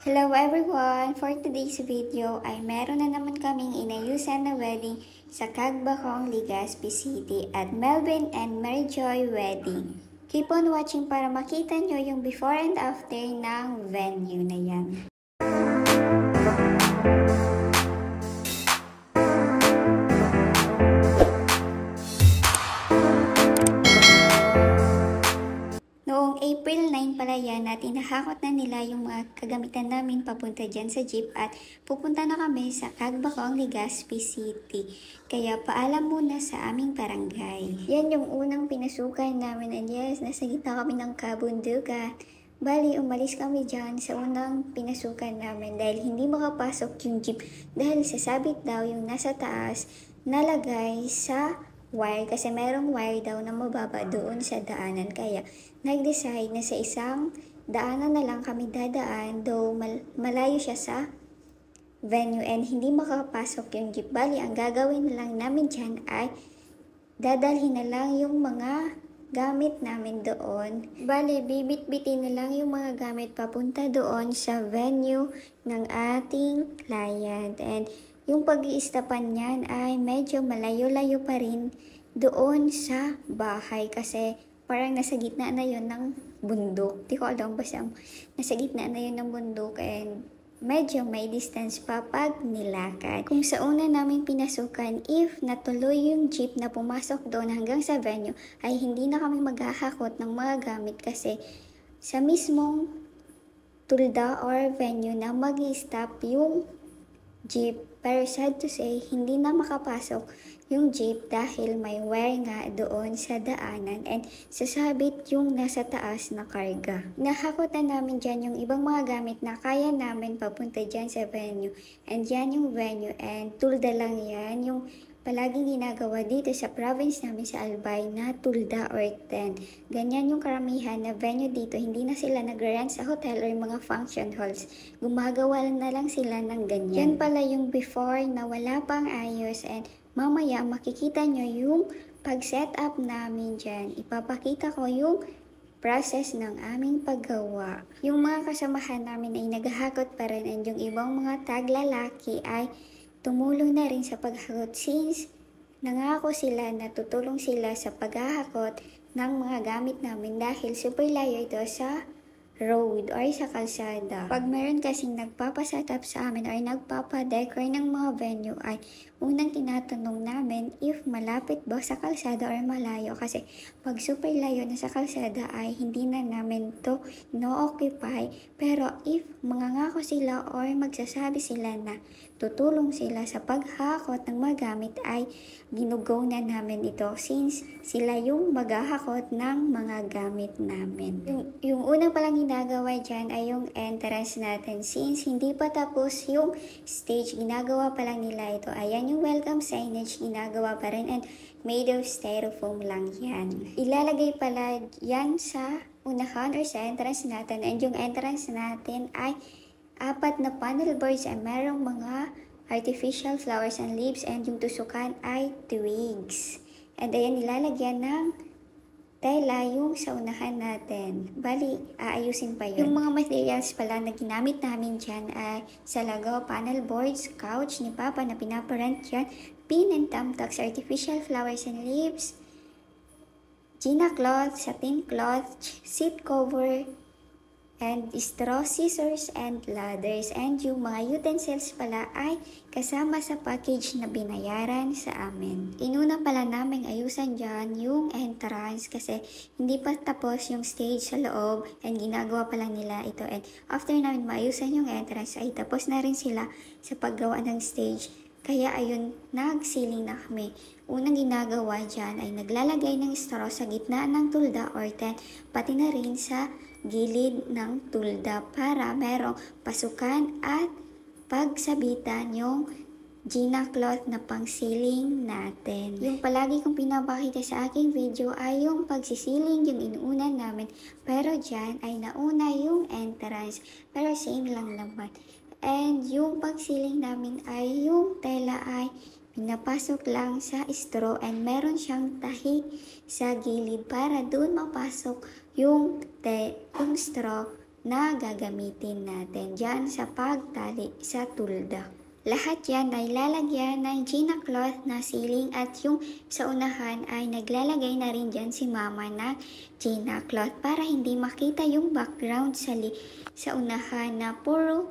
Hello everyone! For today's video ay meron na naman kaming inayusan na wedding sa Cagbacong, Legazpi City at Melvin and Mary Joy Wedding. Keep on watching para makita nyo yung before and after ng venue na yan. Noong April 9 pala yan at inahakot na nila yung mga kagamitan namin papunta dyan sa jeep at pupunta na kami sa Cagbacong, Legazpi City. Kaya paalam muna sa aming barangay. Yan yung unang pinasukan namin and yes, nasa gitna kami ng kabundukan. Bali, umalis kami dyan sa unang pinasukan namin dahil hindi makapasok yung jeep dahil sasabit daw yung nasa taas nalagay sa wire kasi merong wire daw na mababa doon sa daanan. Kaya nag-decide na sa isang daanan na lang kami dadaan though malayo siya sa venue and hindi makapasok yung jeep. Bali, ang gagawin na lang namin dyan ay dadalhin na lang yung mga gamit namin doon. Bali, bibit-bitin na lang yung mga gamit papunta doon sa venue ng ating client. And yung pag-iistapan niyan ay medyo malayo-layo pa rin doon sa bahay kasi parang nasa gitna na yun ng bundok. Di ko alam basta nasa gitna na yun ng bundok and medyo may distance pa pag nilakad. Kung sa una namin pinasukan, if natuloy yung jeep na pumasok doon hanggang sa venue, ay hindi na kami maghahakot ng mga gamit kasi sa mismong tulda or venue na mag-i-stop yung jeep. Pero sad to say, hindi na makapasok yung jeep dahil may wire nga doon sa daanan and sasabit yung nasa taas na karga. Nahakot na namin dyan yung ibang mga gamit na kaya namin papunta dyan sa venue. And dyan yung venue and tulda lang yan yung palaging ginagawa dito sa province namin sa Albay na tulda or tent. Ganyan yung karamihan na venue dito. Hindi na sila nag-rent sa hotel or mga function halls. Gumagawa na lang sila ng ganyan. Yan pala yung before na wala pang ayos and mamaya makikita nyo yung pag-set up namin dyan. Ipapakita ko yung process ng aming paggawa. Yung mga kasamahan namin ay naghahakot pa rin and yung ibang mga taglalaki ay tumulong na rin sa paghakot since nangako sila na tutulong sila sa paghahakot ng mga gamit namin dahil super layo ito sa road or sa kalsada. Pag meron kasing nagpapaset up sa amin or nagpapadecor ng mga venue ay unang tinatanong namin if malapit ba sa kalsada or malayo kasi pag super layo na sa kalsada ay hindi na namin to no-occupy. Pero if mangangako sila or magsasabi sila na tutulong sila sa paghakot ng mga gamit ay ginugo na namin ito since sila yung maghahakot ng mga gamit namin. Yung unang palang ginagawa dyan ay yung entrance natin since hindi pa tapos yung stage, ginagawa pa lang nila ito. Ayan yung welcome signage, ginagawa pa rin and made of styrofoam lang yan. Ilalagay pala yan sa unahan or sa entrance natin and yung entrance natin ay 4 na panel boards ay merong mga artificial flowers and leaves and yung tusukan ay twigs. And ayan, nilalagyan ng tela yung sa unahan natin. Bali, aayusin pa yun. Yung mga materials pala na ginamit namin dyan ay salagaw, panel boards, couch ni Papa na pinaparent dyan, pin and thumbtacks, artificial flowers and leaves, Gina cloth, satin cloth, seat cover, and straw, scissors, and ladders. And yung mga utensils pala ay kasama sa package na binayaran sa amin. Inuna pala namin ayusan dyan yung entrance kasi hindi pa tapos yung stage sa loob and ginagawa pala nila ito. And after namin maayusan yung entrance ay tapos na rin sila sa paggawa ng stage. Kaya ayun, nag-ceiling na kami. Unang ginagawa dyan ay naglalagay ng straw sa gitna ng tulda or tent, pati na rin sa gilid ng tulda para merong pasukan at pagsabitan yung Gina cloth na pang-ceiling natin. Yung palagi kong pinapakita sa aking video ay yung pagsisiling yung inuuna namin. Pero dyan ay nauna yung entrance. Pero same lang naman. And yung pag-ceiling namin ay yung tela ay pinapasok lang sa straw and meron siyang tahi sa gilid para doon mapasok yung straw na gagamitin natin dyan sa pagtali sa tulda. Lahat yan ay lalagyan ng Gina cloth na ceiling at yung sa unahan ay naglalagay na rin dyan si mama na Gina cloth para hindi makita yung background sa unahan na puro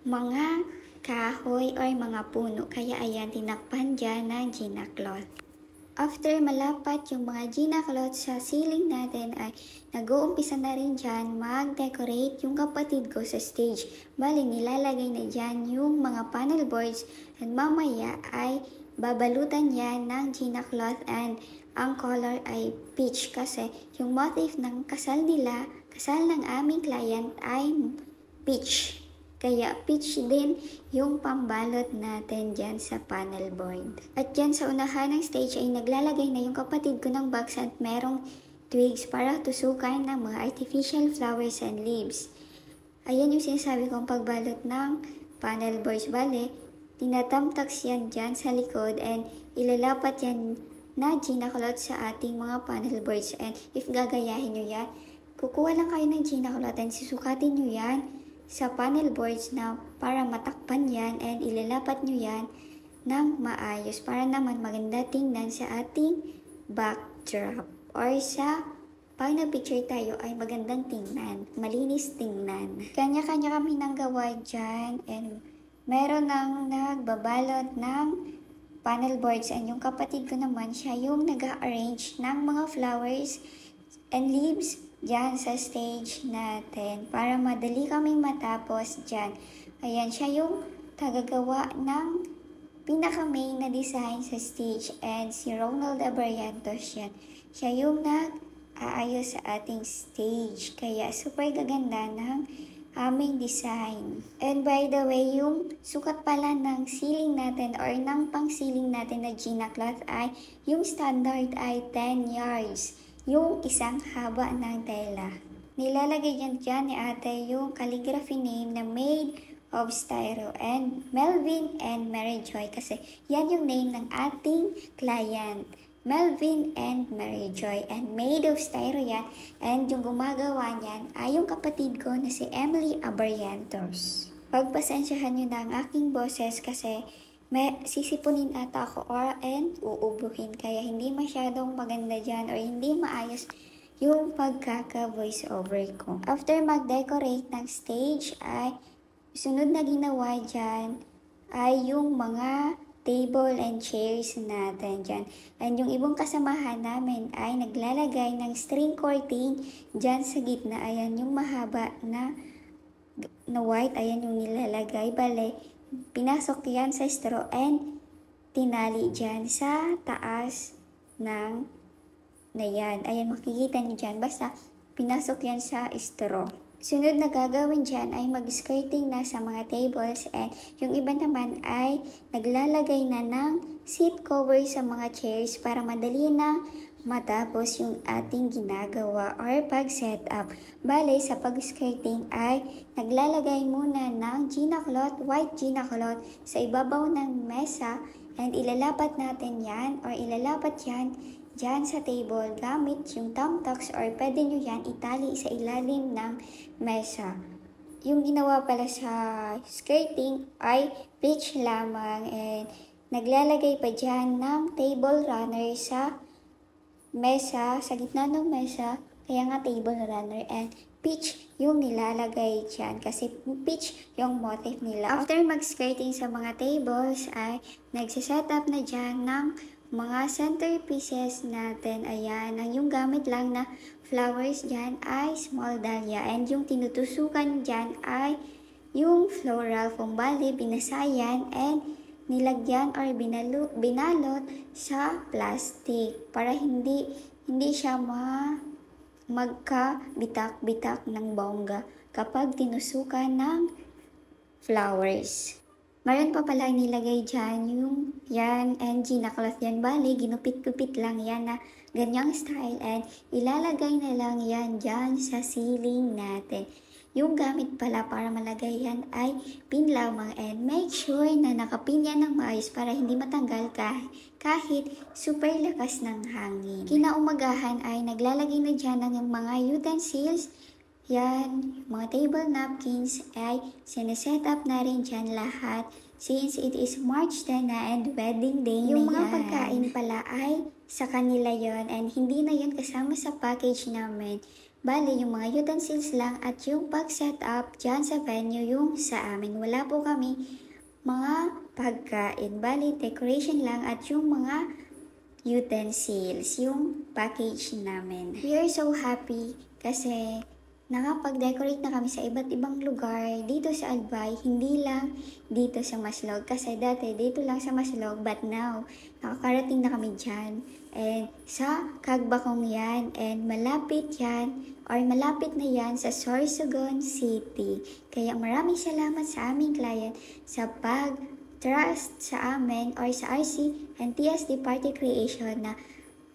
mga kahoy or mga puno. Kaya ayan, tinakpan dyan ng Gina cloth. After malapat yung mga Gina cloth sa ceiling natin ay nag-uumpisa na rin dyan mag-decorate yung kapatid ko sa stage. Bali nilalagay na dyan yung mga panel boards at mamaya ay babalutan yan ng Gina cloth and ang color ay peach kasi yung motif ng kasal nila, kasal ng aming client ay peach. Kaya peach din yung pambalot natin dyan sa panel board. At dyan sa unahan ng stage ay naglalagay na yung kapatid ko ng box at merong twigs para tusukan ng mga artificial flowers and leaves. Ayan yung sinasabi kong pagbalot ng panel boards. Bale, tinatamtaks yan dyan sa likod and ilalapat yan na Gina cloth sa ating mga panel boards. And if gagayahin nyo yan, kukuha lang kayo ng Gina cloth and susukatin nyo yan sa panel boards na para matakpan yan and ilalapat nyo yan ng maayos para naman maganda tingnan sa ating backdrop or sa pag nag-picture tayo ay magandang tingnan, malinis tingnan. Kanya-kanya kami nang gawa dyan and meron nang nagbabalot ng panel boards and yung kapatid ko naman siya yung nag-arrange ng mga flowers and leaves dyan sa stage natin para madali kaming matapos dyan. Ayan, siya yung tagagawa ng pinaka-main na design sa stage and si Ronald Abarrientos yan. Siya yung nag-aayos sa ating stage kaya super gaganda ng aming design. And by the way, yung sukat pala ng ceiling natin or ng pang-ceiling natin na Gina cloth ay yung standard ay 10 yards. Yung isang haba ng tela. Nilalagay dyan ni ate yung calligraphy name na Made of Styro and Melvin and Mary Joy kasi yan yung name ng ating client. Melvin and Mary Joy and Made of Styro yan and yung gumagawa niyan ay yung kapatid ko na si Emily Abarrientos. Pagpasensyahan nyo na ang aking boses kasi sisipunin ata ako and uubuhin kaya hindi masyadong maganda dyan or hindi maayos yung pagkaka-voice over ko. After mag-decorate ng stage ay sunod na ginawa dyan ay yung mga table and chairs natin dyan. And yung ibang kasamahan namin ay naglalagay ng string curtain dyan sa gitna. Ayan yung mahaba na white. Ayan yung nilalagay. Bale, pinasok yan sa straw and tinali dyan sa taas ng na yan. Ayan, makikita nyo dyan. Basta, pinasok yan sa straw. Sunod na gagawin dyan ay mag-skirting na sa mga tables and yung iba naman ay naglalagay na ng seat cover sa mga chairs para madali na matapos yung ating ginagawa or pag-setup. Bale, sa pag-skirting ay naglalagay muna ng Gina cloth, white Gina cloth sa ibabaw ng mesa and ilalapat natin yan or ilalapat yan dyan sa table gamit yung thumbtacks or pwede nyo yan itali sa ilalim ng mesa. Yung ginawa pala sa skirting ay pitch lamang and naglalagay pa dyan ng table runner sa mesa, sa gitna ng mesa, kaya nga table runner and peach yung nilalagay dyan kasi peach yung motif nila. After mag-skirting sa mga tables ay nagsiset up na dyan ng mga centerpieces natin. Ayan, ang yung gamit lang na flowers dyan ay small dahlia and yung tinutusukan dyan ay yung floral kumbali, binasayan and nilagyan or binalot sa plastic para hindi siya magkabitak-bitak ng bongga kapag tinusukan ng flowers. Mayroon pa pala nilagay dyan yung yan and Gina cloth yan. Bali, ginupit-gupit lang yan na ganyang style and ilalagay na lang yan dyan sa ceiling natin. Yung gamit pala para malagay yan ay pin lamang and make sure na nakapin yan ng maayos para hindi matanggal kahit super lakas ng hangin. Kinaumagahan ay naglalagay na dyan ng mga utensils Yan, mga table napkins ay sineset up na rin dyan lahat since it is March 10 na and wedding day Yung na mga yan. pagkain pala ay sa kanila yon and hindi na yun kasama sa package namin. Bali, yung mga utensils lang at yung pag-set up dyan sa venue yung sa amin. Wala po kami mga pagkain. Bali, decoration lang at yung mga utensils, yung package namin. We are so happy kasi nakapag-decorate na kami sa iba't ibang lugar dito sa Albay, hindi lang dito sa Maslog. Kasi dati dito lang sa Maslog, but now, nakakarating na kami dyan. And sa Cagbacong yan, and malapit yan, or malapit na yan sa Sorsogon City. Kaya maraming salamat sa aming client sa pag-trust sa amin or sa RC and TSD Party Creation na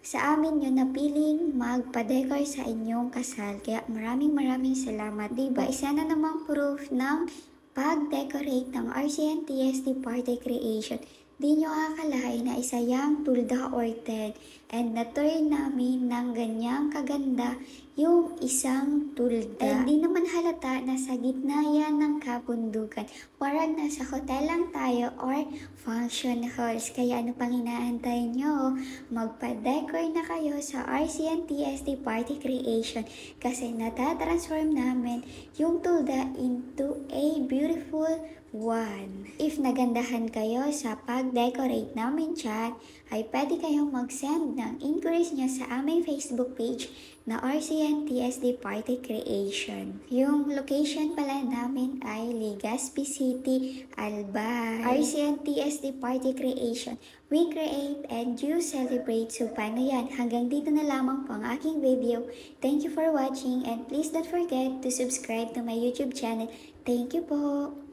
sa amin yun napiling magpa-decor sa inyong kasal. Kaya maraming salamat. Diba, isa na namang proof ng pag-decorate ng RCN TSD Party Creation. Di nyo akalain na isa yang tulda or 10 and na-turn namin ng ganyang kaganda yung isang tulda. And di naman halata na sa gitna yan ng kabundukan. Parang nasa hotel lang tayo or function halls. Kaya ano pang inaantay nyo? Magpa-decor na kayo sa RCN TSD Party Creation kasi natatransform namin yung tulda into a beautiful one. If nagandahan kayo sa pag-decorate namin chat, ay pwede kayong mag-send ng inquiries nyo sa aming Facebook page na RCN TSD Party Creation. Yung location pala namin ay Legazpi City, Albay. RCN TSD Party Creation. We create and you celebrate. So paano yan? Hanggang dito na lamang po ang aking video. Thank you for watching and please don't forget to subscribe to my YouTube channel. Thank you po!